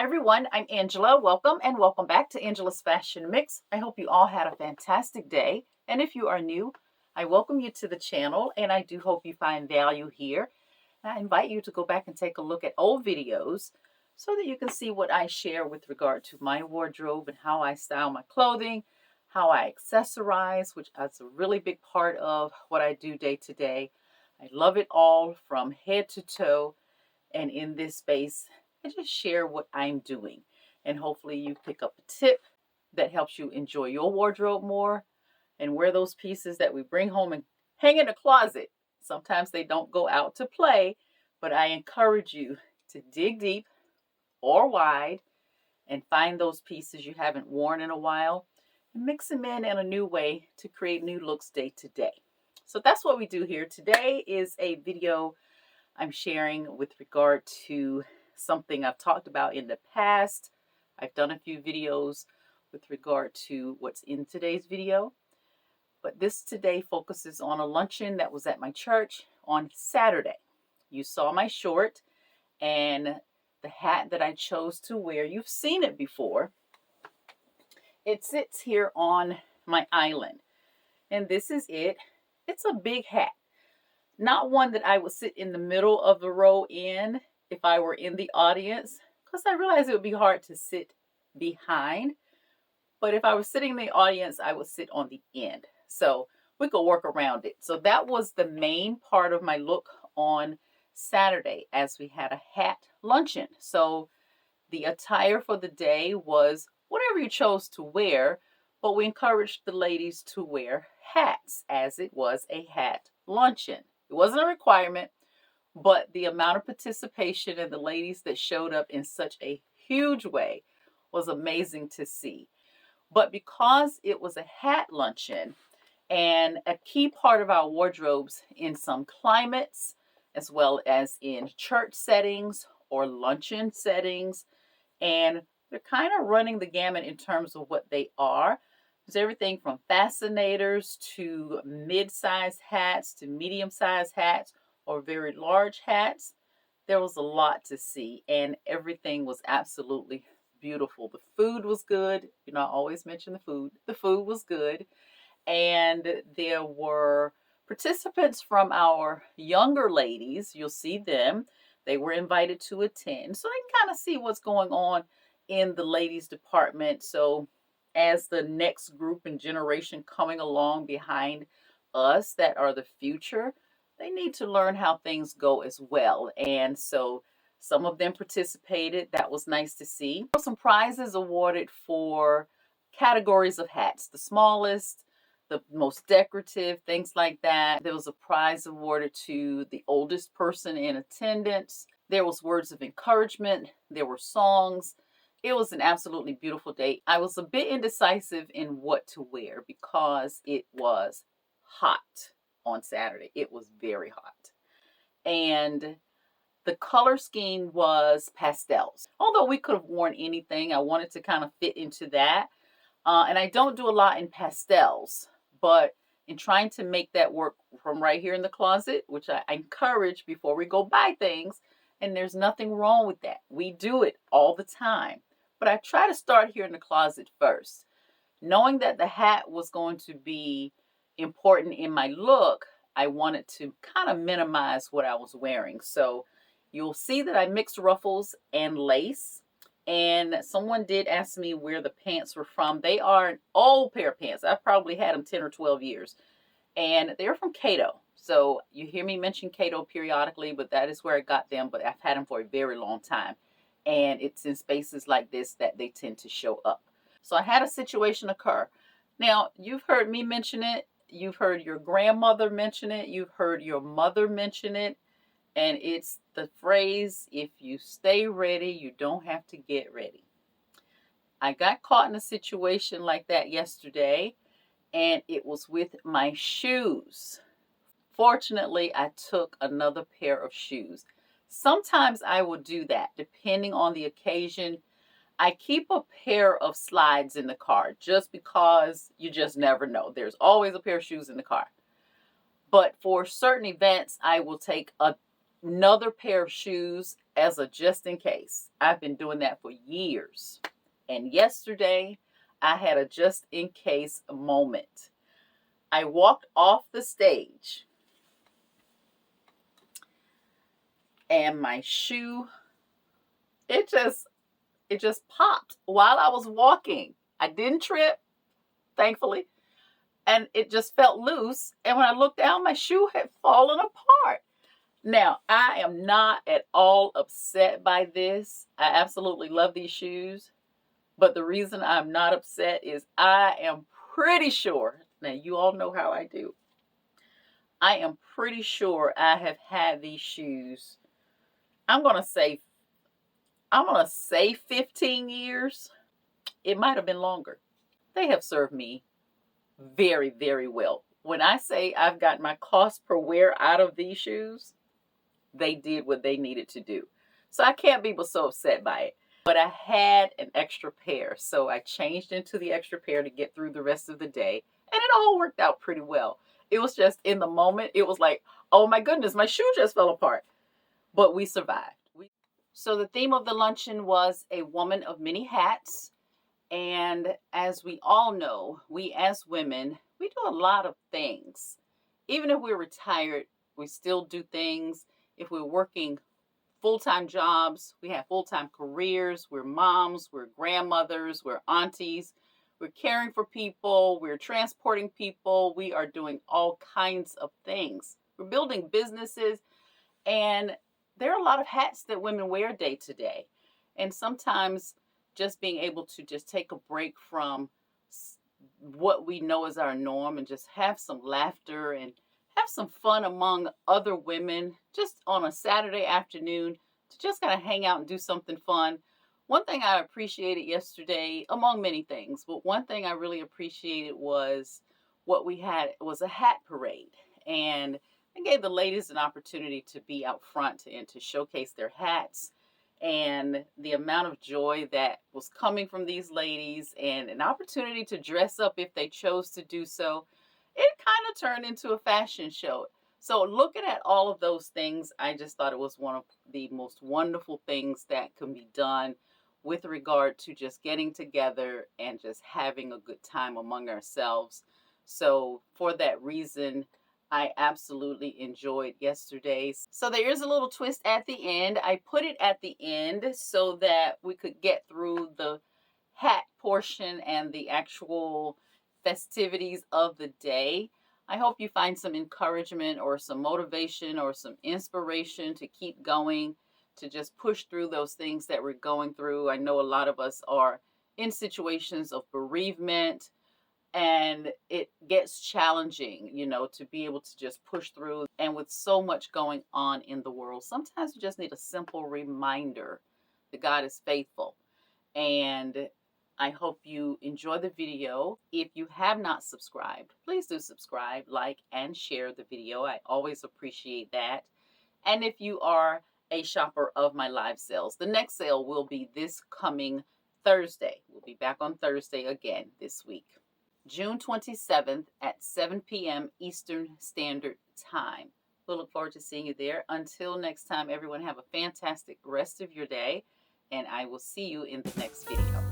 everyone, I'm Angela. Welcome and welcome back to Angela's Fashion Mix. I hope you all had a fantastic day. And if you are new, I welcome you to the channel and I do hope you find value here. I invite you to go back and take a look at old videos so that you can see what I share with regard to my wardrobe and how I style my clothing, how I accessorize, which is a really big part of what I do day to day. I love it all from head to toe, and in this space, I just share what I'm doing. And hopefully you pick up a tip that helps you enjoy your wardrobe more and wear those pieces that we bring home and hang in the closet. Sometimes they don't go out to play, but I encourage you to dig deep or wide and find those pieces you haven't worn in a while and mix them in a new way to create new looks day to day. So that's what we do here. Today is a video I'm sharing with regard to something I've talked about in the past. I've done a few videos with regard to what's in today's video, but this today focuses on a luncheon that was at my church on Saturday. You saw my short and the hat that I chose to wear. You've seen it before. It sits here on my island, and this is it. It's a big hat. Not one that I would sit in the middle of the row in if I were in the audience, because I realized it would be hard to sit behind. But if I was sitting in the audience, I would sit on the end. So we could work around it. So that was the main part of my look on Saturday as we had a hat luncheon. So the attire for the day was whatever you chose to wear, but we encouraged the ladies to wear hats as it was a hat luncheon. It wasn't a requirement, but the amount of participation and the ladies that showed up in such a huge way was amazing to see. But because it was a hat luncheon and a key part of our wardrobes in some climates, as well as in church settings or luncheon settings, and they're kind of running the gamut in terms of what they are. There's everything from fascinators to mid-sized hats to medium-sized hats or very large hats. There was a lot to see and everything was absolutely beautiful. The food was good. You know, I always mention the food. The food was good. And there were participants from our younger ladies. You'll see them. They were invited to attend. So they can kind of see what's going on in the ladies department. So as the next group and generation coming along behind us that are the future, they need to learn how things go as well. And so some of them participated. That was nice to see. There were some prizes awarded for categories of hats, the smallest, the most decorative, things like that. There was a prize awarded to the oldest person in attendance. There was words of encouragement. There were songs. It was an absolutely beautiful day. I was a bit indecisive in what to wear because it was hot on Saturday. It was very hot. And the color scheme was pastels. Although we could have worn anything, I wanted to kind of fit into that. And I don't do a lot in pastels, but in trying to make that work from right here in the closet, which I encourage before we go buy things, and there's nothing wrong with that. We do it all the time. But I try to start here in the closet first. Knowing that the hat was going to be important in my look, I wanted to kind of minimize what I was wearing. So you'll see that I mixed ruffles and lace. And someone did ask me where the pants were from. They are an old pair of pants. I've probably had them 10 or 12 years. And they're from Cato. So you hear me mention Cato periodically, but that is where I got them. But I've had them for a very long time. And it's in spaces like this that they tend to show up. So I had a situation occur. Now, you've heard me mention it. You've heard your grandmother mention it. You've heard your mother mention it. And it's the phrase, if you stay ready, you don't have to get ready. I got caught in a situation like that yesterday, and it was with my shoes. Fortunately, I took another pair of shoes. Sometimes I will do that, depending on the occasion. I keep a pair of slides in the car just because you just never know. There's always a pair of shoes in the car. But for certain events, I will take a another pair of shoes as a just in case. I've been doing that for years. And yesterday, I had a just in case moment. I walked off the stage and my shoe, it just popped while I was walking. I didn't trip, thankfully, and it just felt loose. And when I looked down, my shoe had fallen apart. Now, I am not at all upset by this. I absolutely love these shoes. But the reason I'm not upset is I am pretty sure, now you all know how I do. I am pretty sure I have had these shoes, I'm going to say 15 years. It might have been longer. They have served me very, very well. When I say I've got my cost per wear out of these shoes, they did what they needed to do. So I can't be so upset by it. But I had an extra pair, so I changed into the extra pair to get through the rest of the day, and it all worked out pretty well. It was just in the moment, it was like, oh my goodness, my shoe just fell apart. But we survived. So the theme of the luncheon was a woman of many hats. And as we all know, we as women, we do a lot of things. Even if we're retired, we still do things. If we're working full-time jobs, we have full-time careers, we're moms, we're grandmothers, we're aunties, we're caring for people, we're transporting people, we are doing all kinds of things. We're building businesses, and there are a lot of hats that women wear day to day. And sometimes just being able to just take a break from what we know is our norm and just have some laughter and have some fun among other women just on a Saturday afternoon to just kind of hang out and do something fun. One thing I appreciated yesterday, among many things, but one thing I really appreciated was what we had was a hat parade. And I gave the ladies an opportunity to be out front and to showcase their hats, and the amount of joy that was coming from these ladies and an opportunity to dress up if they chose to do so. It kind of turned into a fashion show. So looking at all of those things, I just thought it was one of the most wonderful things that can be done with regard to just getting together and just having a good time among ourselves. So for that reason, I absolutely enjoyed yesterday's. So there is a little twist at the end. I put it at the end so that we could get through the hat portion and the actual festivities of the day. I hope you find some encouragement or some motivation or some inspiration to keep going, to just push through those things that we're going through. I know a lot of us are in situations of bereavement, and it gets challenging, to be able to just push through. And with so much going on in the world, sometimes you just need a simple reminder that God is faithful. And I hope you enjoy the video. If you have not subscribed, please do subscribe, like, and share the video. I always appreciate that. And if you are a shopper of my live sales, the next sale will be this coming Thursday. We'll be back on Thursday again this week. June 27th at 7 p.m. Eastern Standard Time. We'll look forward to seeing you there. Until next time, everyone, have a fantastic rest of your day, and I will see you in the next video.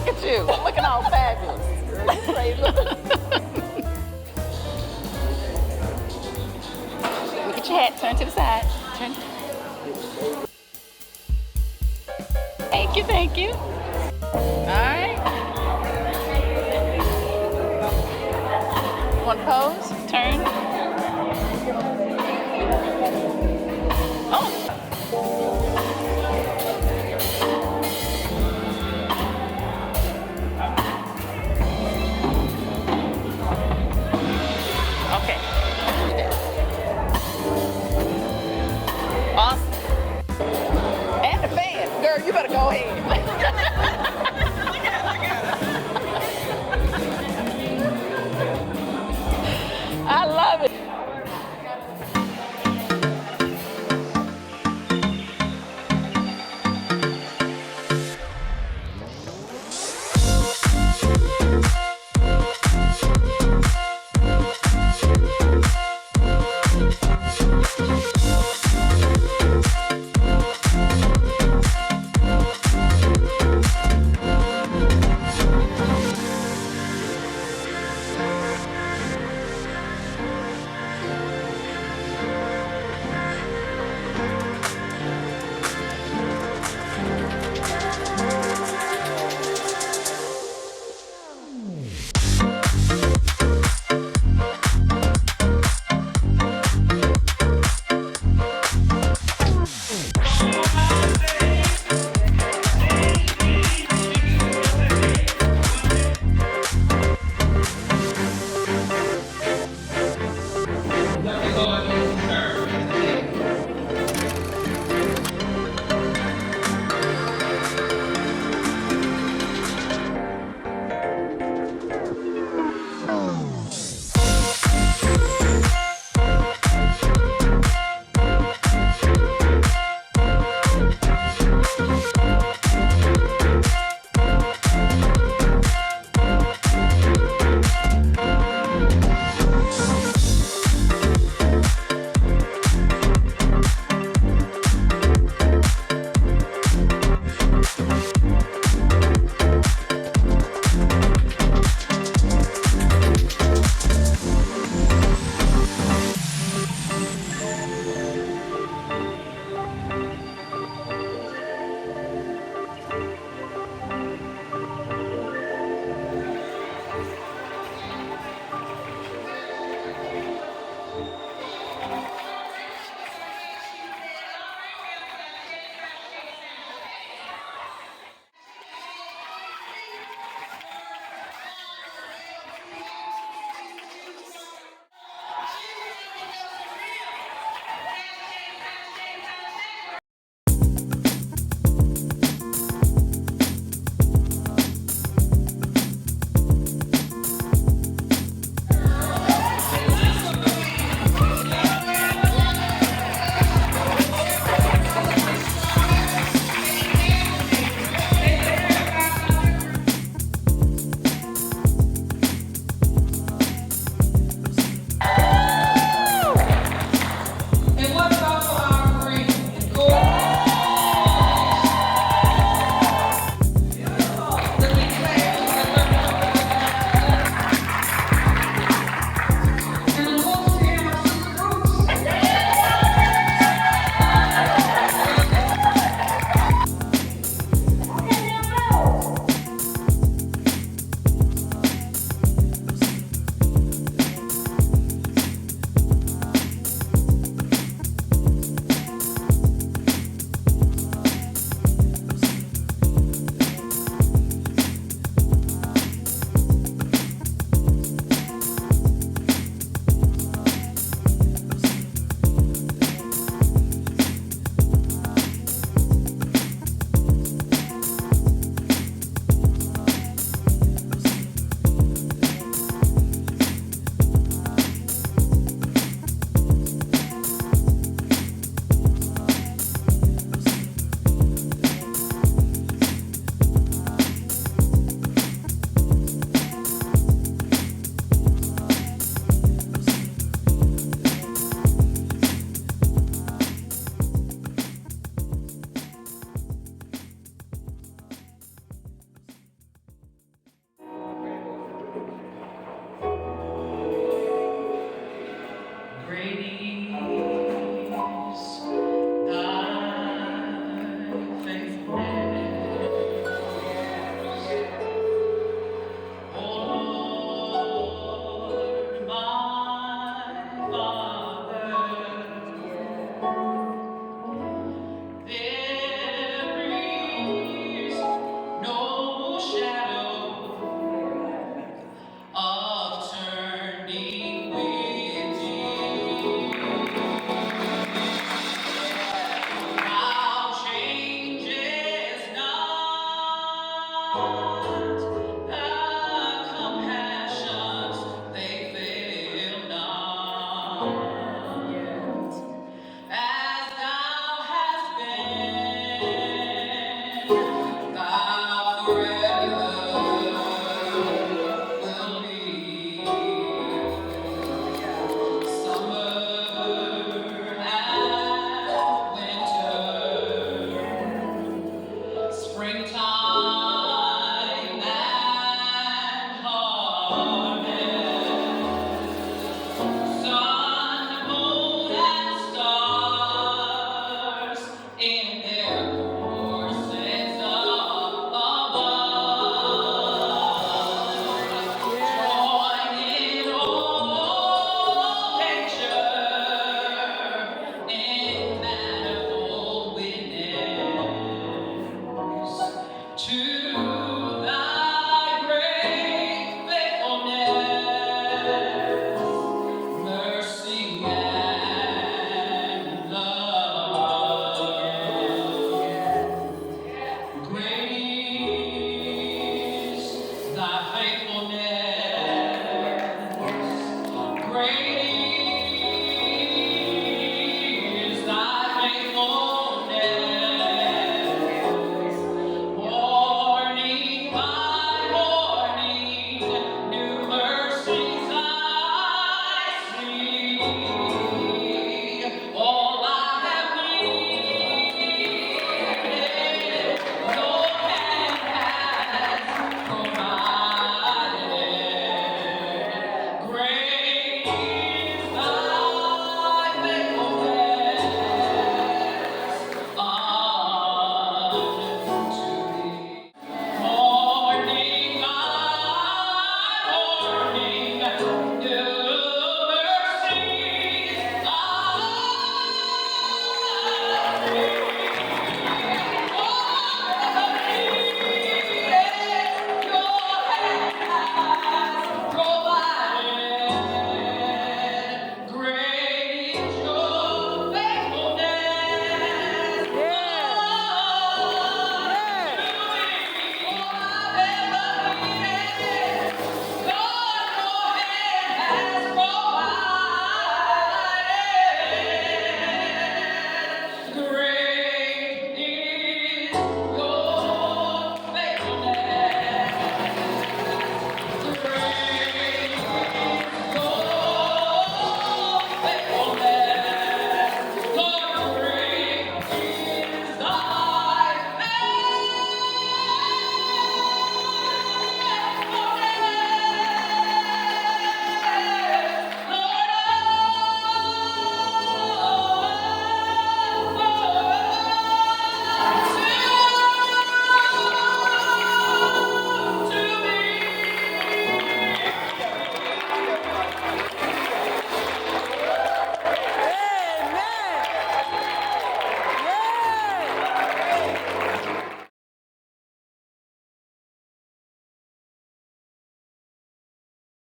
Look at you, looking all fabulous. Look at your hat, turn to the side. Turn. Thank you, thank you. All right. One pose, turn. Oh. Okay. Awesome. And the fan. Girl, you better go ahead.